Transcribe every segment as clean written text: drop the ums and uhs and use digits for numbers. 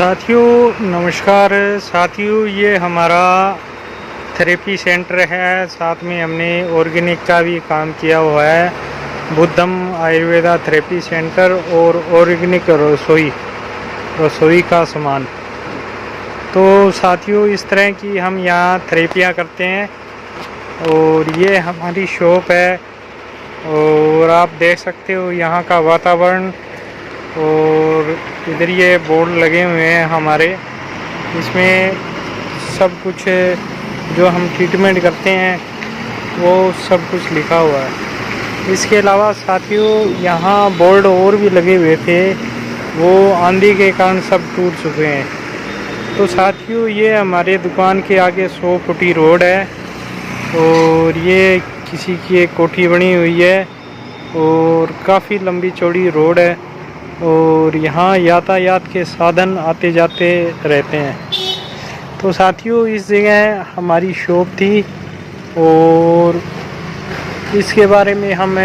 साथियों नमस्कार साथियों, ये हमारा थेरेपी सेंटर है। साथ में हमने ऑर्गेनिक का भी काम किया हुआ है। बुद्धम आयुर्वेदा थेरेपी सेंटर और ऑर्गेनिक रसोई का सामान। तो साथियों, इस तरह की हम यहाँ थेरेपियाँ करते हैं और ये हमारी शॉप है। और आप देख सकते हो यहाँ का वातावरण, और इधर ये बोर्ड लगे हुए हैं हमारे। इसमें सब कुछ जो हम ट्रीटमेंट करते हैं वो सब कुछ लिखा हुआ है। इसके अलावा साथियों, यहाँ बोर्ड और भी लगे हुए थे, वो आंधी के कारण सब टूट चुके हैं। तो साथियों, ये हमारे दुकान के आगे 100 फुटी रोड है और ये किसी की एक कोठी बनी हुई है और काफ़ी लंबी चौड़ी रोड है और यहाँ यातायात के साधन आते जाते रहते हैं। तो साथियों, इस जगह हमारी शॉप थी और इसके बारे में हम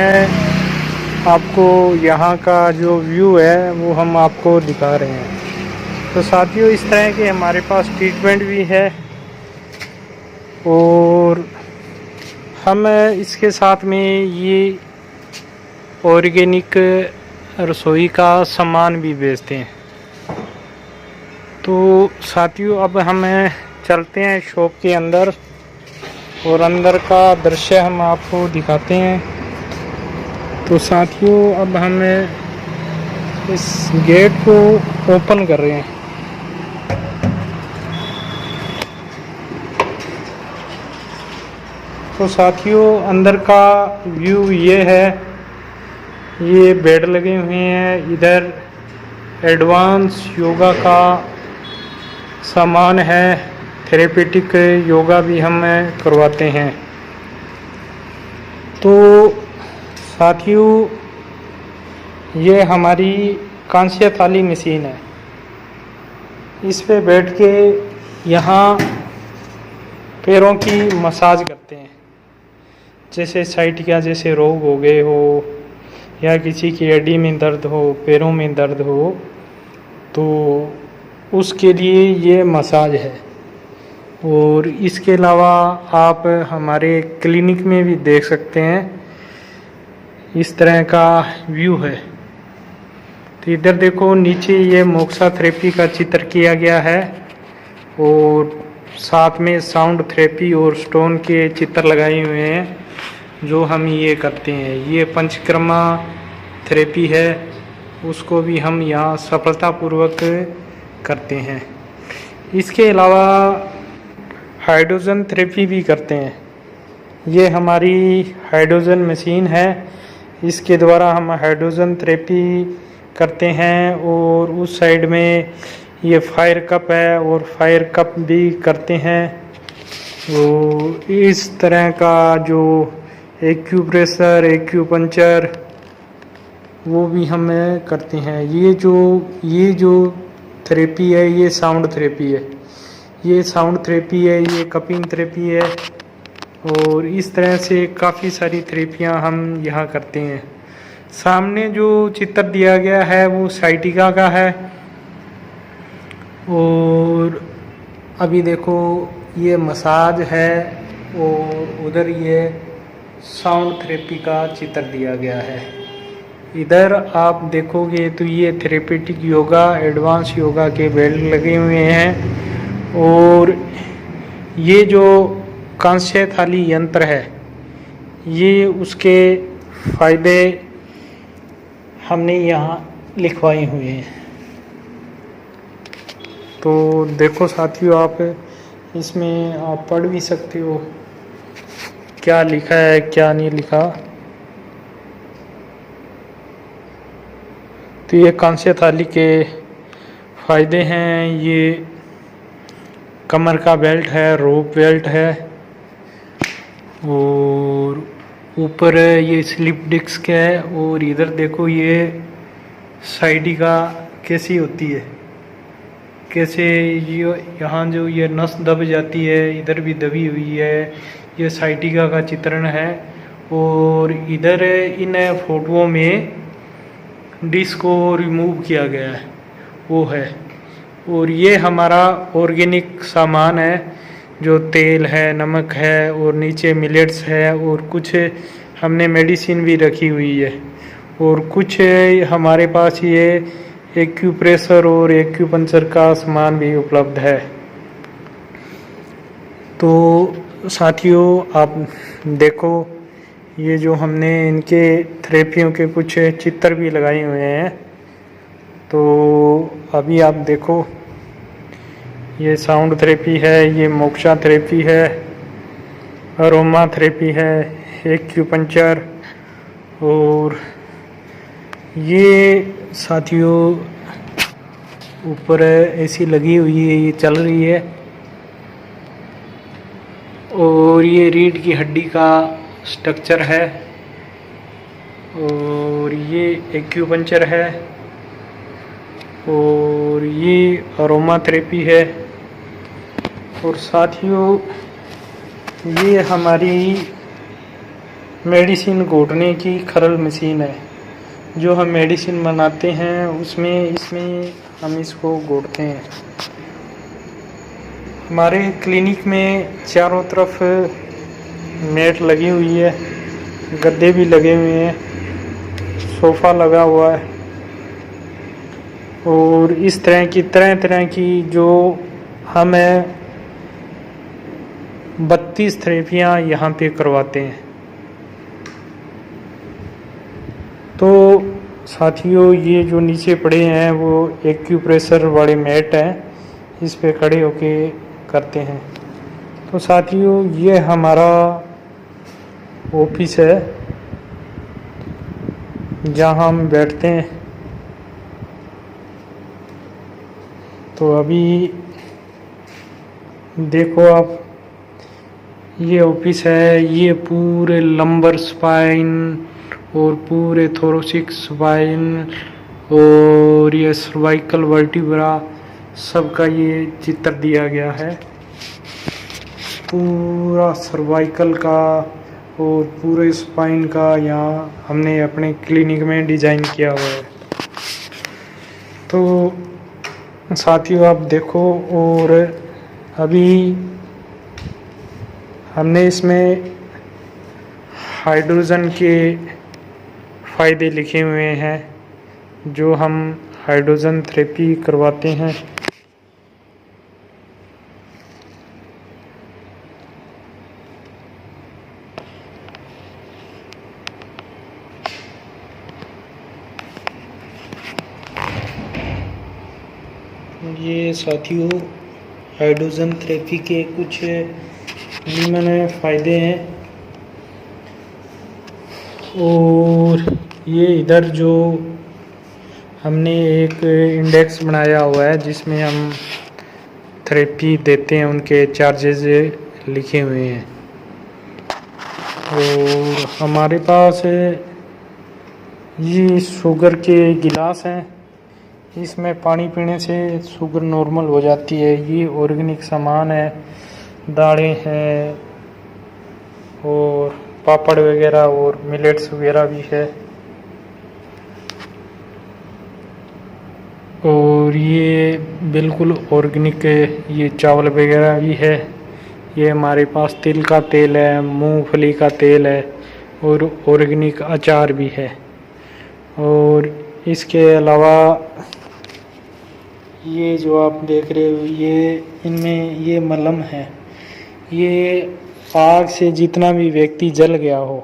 आपको यहाँ का जो व्यू है वो हम आपको दिखा रहे हैं। तो साथियों, इस तरह के हमारे पास ट्रीटमेंट भी है और हम इसके साथ में ये ऑर्गेनिक रसोई का सामान भी बेचते हैं। तो साथियों, अब हम चलते हैं शॉप के अंदर और अंदर का दृश्य हम आपको दिखाते हैं। तो साथियों, अब हम इस गेट को ओपन कर रहे हैं। तो साथियों, अंदर का व्यू ये है। ये बेड लगे हुए हैं, इधर एडवांस योगा का सामान है। थेरेपेटिक योगा भी हम करवाते हैं। तो साथियों, ये हमारी कांस्य थाली मशीन है। इस पे बैठ के यहाँ पैरों की मसाज करते हैं। जैसे साइटिका जैसे रोग हो गए हो या किसी की हड्डी में दर्द हो, पैरों में दर्द हो, तो उसके लिए ये मसाज है। और इसके अलावा आप हमारे क्लिनिक में भी देख सकते हैं, इस तरह का व्यू है। तो इधर देखो, नीचे ये मोक्सा थेरेपी का चित्र किया गया है और साथ में साउंड थेरेपी और स्टोन के चित्र लगाए हुए हैं जो हम ये करते हैं। ये पंचकर्मा थेरेपी है, उसको भी हम यहाँ सफलतापूर्वक करते हैं। इसके अलावा हाइड्रोजन थेरेपी भी करते हैं। ये हमारी हाइड्रोजन मशीन है, इसके द्वारा हम हाइड्रोजन थेरेपी करते हैं। और उस साइड में ये फायर कप है और फायर कप भी करते हैं। तो इस तरह का जो एक्यूप्रेशर, एक्यूपंक्चर, वो भी हम करते हैं। ये जो थेरेपी है, ये साउंड थेरेपी है। ये साउंड थेरेपी है, ये कपिंग थेरेपी है। और इस तरह से काफ़ी सारी थेरेपियां हम यहाँ करते हैं। सामने जो चित्र दिया गया है वो साइटिका का है। और अभी देखो, ये मसाज है और उधर ये साउंड थेरेपी का चित्र दिया गया है। इधर आप देखोगे तो ये थेरेपेटिक योगा, एडवांस योगा के बेल्ट लगे हुए हैं। और ये जो कांस्य थाली यंत्र है, ये उसके फायदे हमने यहाँ लिखवाए हुए हैं। तो देखो साथियों, आप इसमें आप पढ़ भी सकते हो क्या लिखा है क्या नहीं लिखा। तो ये कांस्य थाली के फायदे हैं। ये कमर का बेल्ट है, रोप बेल्ट है और ऊपर ये स्लिप डिस्क है। और इधर देखो, ये साइटिका कैसी होती है, कैसे ये यहाँ जो ये नस दब जाती है, इधर भी दबी हुई है। ये साइटिका का चित्रण है। और इधर इन फोटोओं में डिस्क को रिमूव किया गया है, वो है। और ये हमारा ऑर्गेनिक सामान है, जो तेल है, नमक है और नीचे मिलेट्स है और कुछ हमने मेडिसिन भी रखी हुई है और कुछ हमारे पास ये एक्यूप्रेशर और एक्यूपंक्चर का सामान भी उपलब्ध है। तो साथियों आप देखो, ये जो हमने इनके थेरेपियों के कुछ चित्र भी लगाए हुए हैं। तो अभी आप देखो, ये साउंड थेरेपी है, ये मोक्षा थेरेपी है, अरोमा थेरेपी है, एक्यूपंक्चर, और ये साथियों ऊपर एसी लगी हुई है, ये चल रही है। और ये रीढ़ की हड्डी का स्ट्रक्चर है और ये एक्यूपंक्चर है और ये अरोमा थेरेपी है। और साथियों ये हमारी मेडिसिन घोटने की खरल मशीन है, जो हम मेडिसिन बनाते हैं इसमें हम इसको घोटते हैं। हमारे क्लिनिक में चारों तरफ मैट लगी हुई है, गद्दे भी लगे हुए हैं, सोफ़ा लगा हुआ है और इस तरह तरह की जो हमें 32 थेरेपियाँ यहाँ पे करवाते हैं। तो साथियों ये जो नीचे पड़े हैं वो एक्यूप्रेशर वाले मैट हैं, इस पे खड़े होके करते हैं। तो साथियों ये हमारा ऑफिस है जहाँ हम बैठते हैं। तो अभी देखो आप, ये ऑफिस है, ये पूरे लंबर स्पाइन और पूरे थोरेसिक स्पाइन और ये सर्वाइकल वर्टिब्रा सबका ये चित्र दिया गया है। पूरा सर्वाइकल का और पूरे स्पाइन का यहाँ हमने अपने क्लिनिक में डिज़ाइन किया हुआ है। तो साथियों आप देखो, और अभी हमने इसमें हाइड्रोजन के फ़ायदे लिखे हुए हैं, जो हम हाइड्रोजन थेरेपी करवाते हैं। ये साथियों हाइड्रोजन थेरेपी के कुछ निम्न फ़ायदे हैं। और ये इधर जो हमने एक इंडेक्स बनाया हुआ है जिसमें हम थेरेपी देते हैं, उनके चार्जेस लिखे हुए हैं। और हमारे पास ये शुगर के गिलास हैं, इसमें पानी पीने से शुगर नॉर्मल हो जाती है। ये ऑर्गेनिक सामान है, दालें हैं और पापड़ वगैरह और मिलेट्स वगैरह भी है। और ये बिल्कुल ऑर्गेनिक ये चावल वगैरह भी है। ये हमारे पास तिल का तेल है, मूंगफली का तेल है और ऑर्गेनिक अचार भी है। और इसके अलावा ये जो आप देख रहे हो, ये इनमें ये मलहम है। ये आग से जितना भी व्यक्ति जल गया हो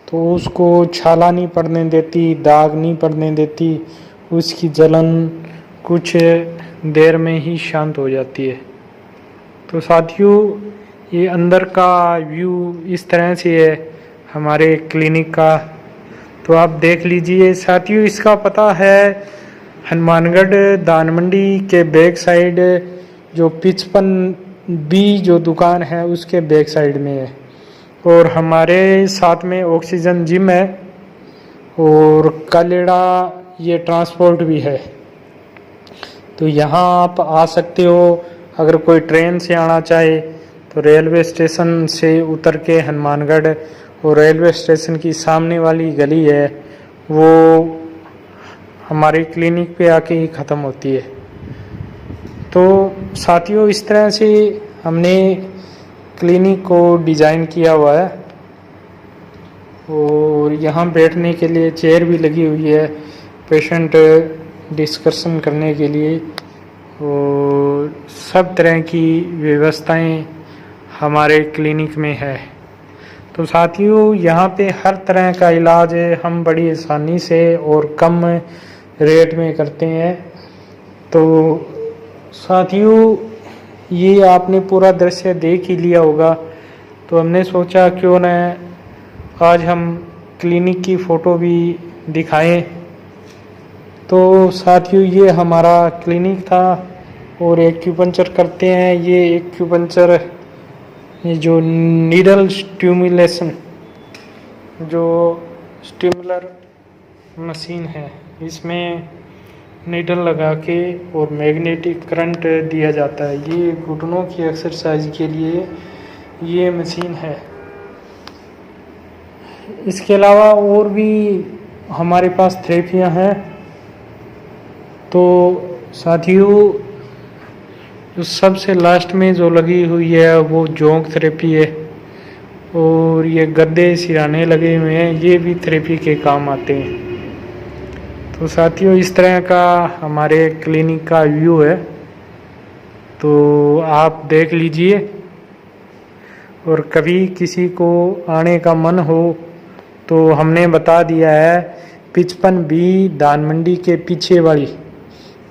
तो उसको छाला नहीं पड़ने देती, दाग नहीं पड़ने देती, उसकी जलन कुछ देर में ही शांत हो जाती है। तो साथियों ये अंदर का व्यू इस तरह से है हमारे क्लिनिक का, तो आप देख लीजिए। साथियों इसका पता है हनुमानगढ़ दान मंडी के बैक साइड, जो 55B जो दुकान है उसके बैक साइड में है। और हमारे साथ में ऑक्सीजन जिम है और कालेड़ा ये ट्रांसपोर्ट भी है। तो यहाँ आप आ सकते हो। अगर कोई ट्रेन से आना चाहे तो रेलवे स्टेशन से उतर के हनुमानगढ़, और रेलवे स्टेशन की सामने वाली गली है वो हमारे क्लिनिक पे आके ही ख़त्म होती है। तो साथियों इस तरह से हमने क्लिनिक को डिज़ाइन किया हुआ है और यहाँ बैठने के लिए चेयर भी लगी हुई है पेशेंट डिस्कशन करने के लिए, और सब तरह की व्यवस्थाएं हमारे क्लिनिक में है। तो साथियों यहाँ पे हर तरह का इलाज हम बड़ी आसानी से और कम रेट में करते हैं। तो साथियों ये आपने पूरा दृश्य देख ही लिया होगा, तो हमने सोचा क्यों न आज हम क्लिनिक की फ़ोटो भी दिखाएं। तो साथियों ये हमारा क्लिनिक था और एक्यूपंक्चर करते हैं। ये एक्यूपंक्चर ये जो नीडल स्टिमुलेशन जो स्टिमुलर मशीन है, इसमें नीडल लगा के और मैग्नेटिक करंट दिया जाता है। ये घुटनों की एक्सरसाइज के लिए ये मशीन है। इसके अलावा और भी हमारे पास थेरेपियां हैं। तो साथियों जो सबसे लास्ट में जो लगी हुई है वो जोंक थेरेपी है, और ये गद्दे सिराने लगे हुए हैं, ये भी थेरेपी के काम आते हैं। तो साथियों इस तरह का हमारे क्लिनिक का व्यू है, तो आप देख लीजिए। और कभी किसी को आने का मन हो तो हमने बता दिया है 55B धान मंडी के पीछे वाली,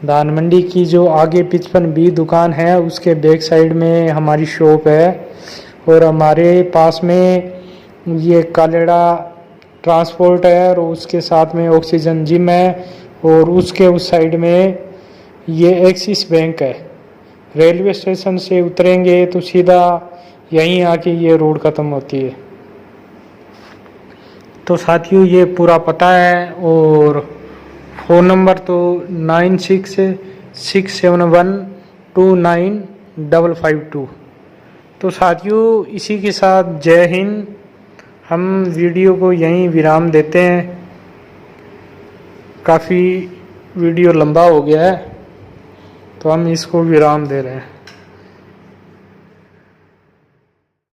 धान मंडी की जो आगे 55B दुकान है उसके बैक साइड में हमारी शॉप है। और हमारे पास में ये कालेड़ा ट्रांसपोर्ट है और उसके साथ में ऑक्सीजन जिम है, और उसके उस साइड में ये एक्सिस बैंक है। रेलवे स्टेशन से उतरेंगे तो सीधा यहीं आके ये रोड ख़त्म होती है। तो साथियों ये पूरा पता है, और फ़ोन नंबर तो 9667129552। तो साथियों इसी के साथ जय हिंद। हम वीडियो को यहीं विराम देते हैं, काफ़ी वीडियो लंबा हो गया है तो हम इसको विराम दे रहे हैं।